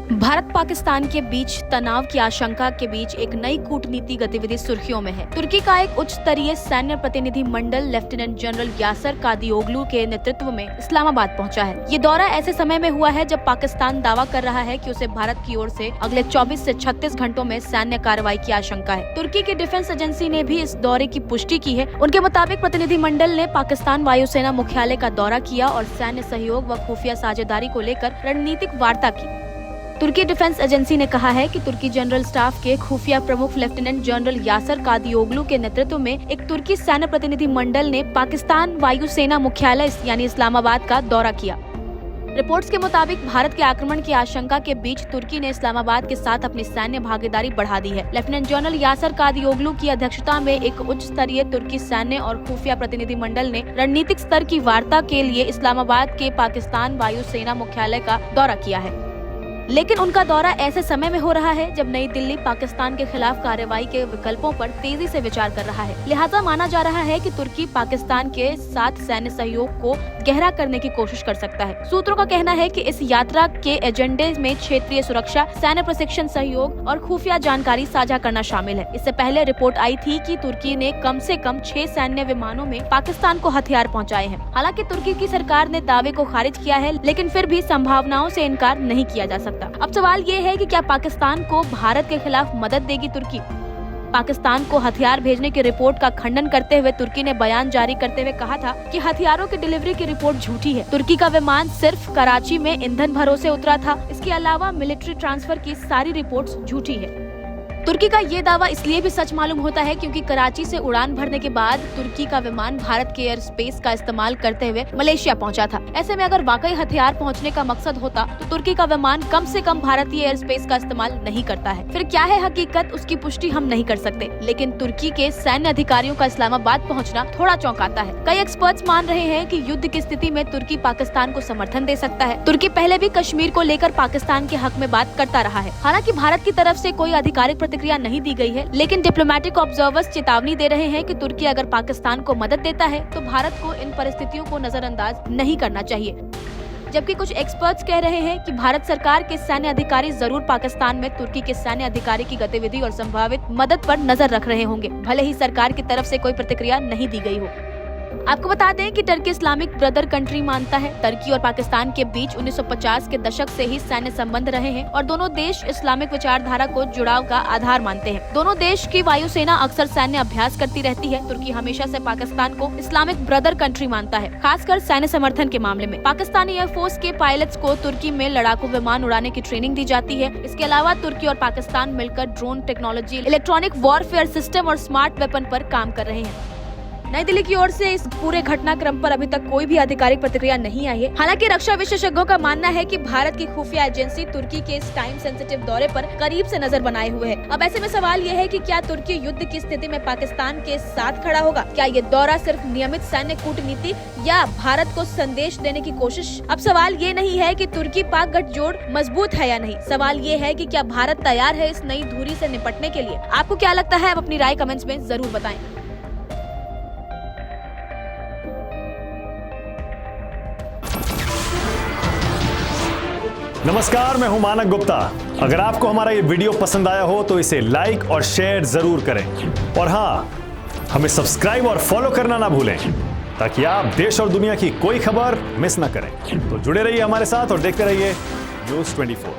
भारत पाकिस्तान के बीच तनाव की आशंका के बीच एक नई कूटनीति गतिविधि सुर्खियों में है। तुर्की का एक उच्च स्तरीय सैन्य प्रतिनिधि मंडल लेफ्टिनेंट जनरल यासर कादियोगलू के नेतृत्व में इस्लामाबाद पहुंचा है। ये दौरा ऐसे समय में हुआ है जब पाकिस्तान दावा कर रहा है कि उसे भारत की ओर से अगले 24 से 36 घंटों में सैन्य कार्रवाई की आशंका है। तुर्की की डिफेंस एजेंसी ने भी इस दौरे की पुष्टि की है। उनके मुताबिक प्रतिनिधि मंडल ने पाकिस्तान वायुसेना मुख्यालय का दौरा किया और सैन्य सहयोग व खुफिया साझेदारी को लेकर रणनीतिक वार्ता की। तुर्की डिफेंस एजेंसी ने कहा है कि तुर्की जनरल स्टाफ के खुफिया प्रमुख लेफ्टिनेंट जनरल यासर कादियोगलू के नेतृत्व में एक तुर्की सैन्य प्रतिनिधि मंडल ने पाकिस्तान वायुसेना मुख्यालय यानी इस्लामाबाद का दौरा किया। रिपोर्ट्स के मुताबिक भारत के आक्रमण की आशंका के बीच तुर्की ने इस्लामाबाद के साथ अपनी सैन्य भागीदारी बढ़ा दी है। लेफ्टिनेंट जनरल यासर कादियोगलू की अध्यक्षता में एक उच्च स्तरीय तुर्की सैन्य और खुफिया प्रतिनिधि मंडल ने रणनीतिक स्तर की वार्ता के लिए इस्लामाबाद के पाकिस्तान वायुसेना मुख्यालय का दौरा किया है। लेकिन उनका दौरा ऐसे समय में हो रहा है जब नई दिल्ली पाकिस्तान के खिलाफ कार्रवाई के विकल्पों पर तेजी से विचार कर रहा है। लिहाजा माना जा रहा है कि तुर्की पाकिस्तान के साथ सैन्य सहयोग को गहरा करने की कोशिश कर सकता है। सूत्रों का कहना है कि इस यात्रा के एजेंडे में क्षेत्रीय सुरक्षा, सैन्य प्रशिक्षण सहयोग और खुफिया जानकारी साझा करना शामिल है। इससे पहले रिपोर्ट आई थी कि तुर्की ने कम से कम 6 सैन्य विमानों में पाकिस्तान को हथियार पहुँचाए हैं। हालांकि तुर्की की सरकार ने दावे को खारिज किया है, लेकिन फिर भी संभावनाओं से इनकार नहीं किया जा सकता। अब सवाल ये है कि क्या पाकिस्तान को भारत के खिलाफ मदद देगी तुर्की? पाकिस्तान को हथियार भेजने की रिपोर्ट का खंडन करते हुए तुर्की ने बयान जारी करते हुए कहा था कि हथियारों की डिलीवरी की रिपोर्ट झूठी है। तुर्की का विमान सिर्फ कराची में ईंधन भरोसे उतरा था। इसके अलावा मिलिट्री ट्रांसफर की सारी रिपोर्ट्स झूठी है। तुर्की का ये दावा इसलिए भी सच मालूम होता है क्योंकि कराची से उड़ान भरने के बाद तुर्की का विमान भारत के एयर स्पेस का इस्तेमाल करते हुए मलेशिया पहुंचा था। ऐसे में अगर वाकई हथियार पहुंचने का मकसद होता तो तुर्की का विमान कम से कम भारतीय एयर स्पेस का इस्तेमाल नहीं करता है। फिर क्या है हकीकत, उसकी पुष्टि हम नहीं कर सकते, लेकिन तुर्की के सैन्य अधिकारियों का इस्लामाबाद पहुँचना थोड़ा चौंकाता है। कई एक्सपर्ट्स मान रहे हैं कि युद्ध की स्थिति में तुर्की पाकिस्तान को समर्थन दे सकता है। तुर्की पहले भी कश्मीर को लेकर पाकिस्तान के हक में बात करता रहा है। हालांकि भारत की तरफ से कोई आधिकारिक प्रतिक्रिया नहीं दी गई है, लेकिन डिप्लोमेटिक ऑब्जर्वर्स चेतावनी दे रहे हैं कि तुर्की अगर पाकिस्तान को मदद देता है तो भारत को इन परिस्थितियों को नजरअंदाज नहीं करना चाहिए। जबकि कुछ एक्सपर्ट्स कह रहे हैं कि भारत सरकार के सैन्य अधिकारी जरूर पाकिस्तान में तुर्की के सैन्य अधिकारी की गतिविधि और संभावित मदद पर नजर रख रहे होंगे, भले ही सरकार की तरफ से कोई प्रतिक्रिया नहीं दी गई हो। आपको बता दें कि टर्की इस्लामिक ब्रदर कंट्री मानता है। टर्की और पाकिस्तान के बीच 1950 के दशक से ही सैन्य संबंध रहे हैं और दोनों देश इस्लामिक विचारधारा को जुड़ाव का आधार मानते हैं। दोनों देश की वायुसेना अक्सर सैन्य अभ्यास करती रहती है। तुर्की हमेशा से पाकिस्तान को इस्लामिक ब्रदर कंट्री मानता है, खासकर सैन्य समर्थन के मामले में। पाकिस्तानी एयरफोर्स के पायलट्स को तुर्की में लड़ाकू विमान उड़ाने की ट्रेनिंग दी जाती है। इसके अलावा तुर्की और पाकिस्तान मिलकर drone technology, electronic warfare system और स्मार्ट वेपन पर काम कर रहे हैं। नई दिल्ली की ओर से इस पूरे घटनाक्रम पर अभी तक कोई भी आधिकारिक प्रतिक्रिया नहीं आई है। हालांकि रक्षा विशेषज्ञों का मानना है कि भारत की खुफिया एजेंसी तुर्की के इस टाइम सेंसिटिव दौरे पर करीब से नजर बनाए हुए है। अब ऐसे में सवाल ये है कि क्या तुर्की युद्ध की स्थिति में पाकिस्तान के साथ खड़ा होगा? क्या ये दौरा सिर्फ नियमित सैन्य कूटनीति या भारत को संदेश देने की कोशिश? अब सवाल ये नहीं है कि तुर्की पाक गठजोड़ मजबूत है या नहीं, सवाल ये है कि क्या भारत तैयार है इस नई धुरी से निपटने के लिए? आपको क्या लगता है? आप अपनी राय कमेंट्स में जरूर बताएं। नमस्कार, मैं हूं मानक गुप्ता। अगर आपको हमारा ये वीडियो पसंद आया हो तो इसे लाइक और शेयर जरूर करें और हाँ, हमें सब्सक्राइब और फॉलो करना ना भूलें ताकि आप देश और दुनिया की कोई खबर मिस ना करें। तो जुड़े रहिए हमारे साथ और देखते रहिए न्यूज़ 24।